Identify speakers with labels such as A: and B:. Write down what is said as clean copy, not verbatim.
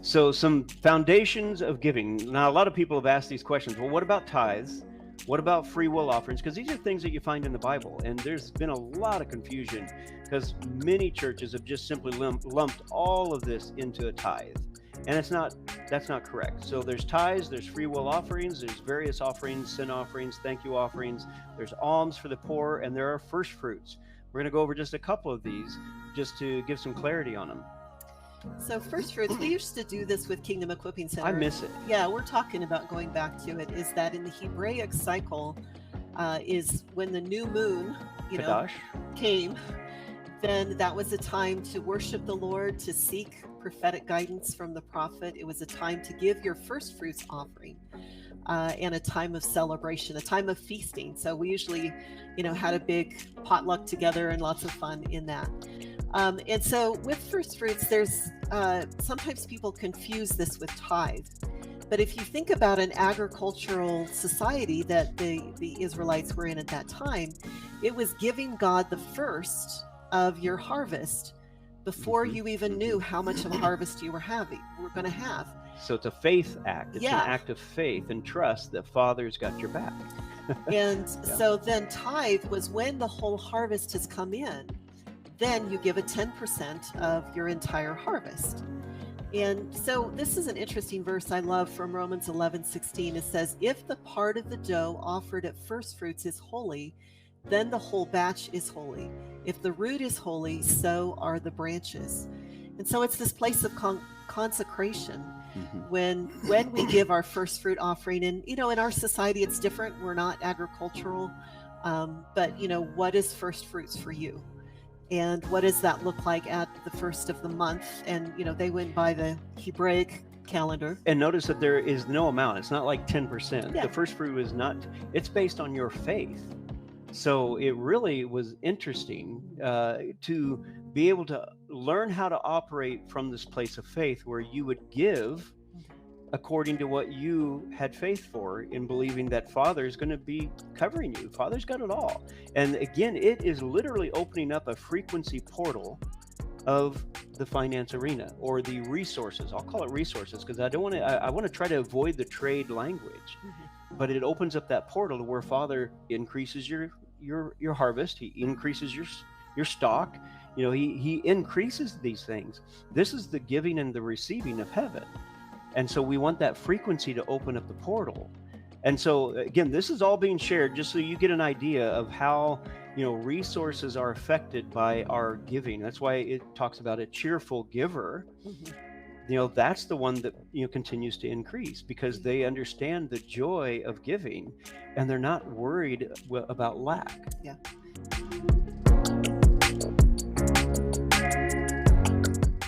A: So some foundations of giving. Now, a lot of people have asked these questions. Well, what about tithes? What about free will offerings? Because these are things that you find in the Bible. And there's been a lot of confusion because many churches have just simply lumped all of this into a tithe. And that's not correct. So there's tithes, there's free will offerings, there's various offerings, sin offerings, thank you offerings, there's alms for the poor, and there are first fruits. We're going to go over just a couple of these just to give some clarity on them.
B: So first fruits, we used to do this with Kingdom Equipping Center.
A: I miss it.
B: Yeah, we're talking about going back to it, is that in the Hebraic cycle is when the new moon, came, then that was a time to worship the Lord, to seek prophetic guidance from the prophet. It was a time to give your first fruits offering and a time of celebration, a time of feasting. So we usually, had a big potluck together and lots of fun in that. And so with first fruits, there's sometimes people confuse this with tithe. But if you think about an agricultural society that the Israelites were in at that time, it was giving God the first of your harvest before you even knew how much of a harvest you were going to have.
A: So it's a faith act. It's an act of faith and trust that Father's got your back.
B: And so then tithe was when the whole harvest has come in, then you give a 10% of your entire harvest. And so this is an interesting verse I love from Romans 11:16. It says, if the part of the dough offered at first fruits is holy, then the whole batch is holy. If the root is holy, so are the branches. And so it's this place of consecration when we give our first fruit offering. And, in our society, it's different. We're not agricultural. But, what is first fruits for you? And what does that look like at the first of the month? And, they went by the Hebraic calendar.
A: And notice that there is no amount. It's not like 10%. The first fruit is not, it's based on your faith. So it really was interesting to be able to learn how to operate from this place of faith where you would give according to what you had faith for, in believing that Father's going to be covering you. Father's got it all. And again, it is literally opening up a frequency portal of the finance arena, or the resources. I'll call it resources because I want to try to avoid the trade language. But it opens up that portal to where Father increases your harvest. He increases your stock. He increases these things. This is the giving and the receiving of heaven. And so we want that frequency to open up the portal. And so again, this is all being shared just so you get an idea of how, resources are affected by our giving. That's why it talks about a cheerful giver. That's the one that, continues to increase because they understand the joy of giving and they're not worried about lack.
B: Yeah.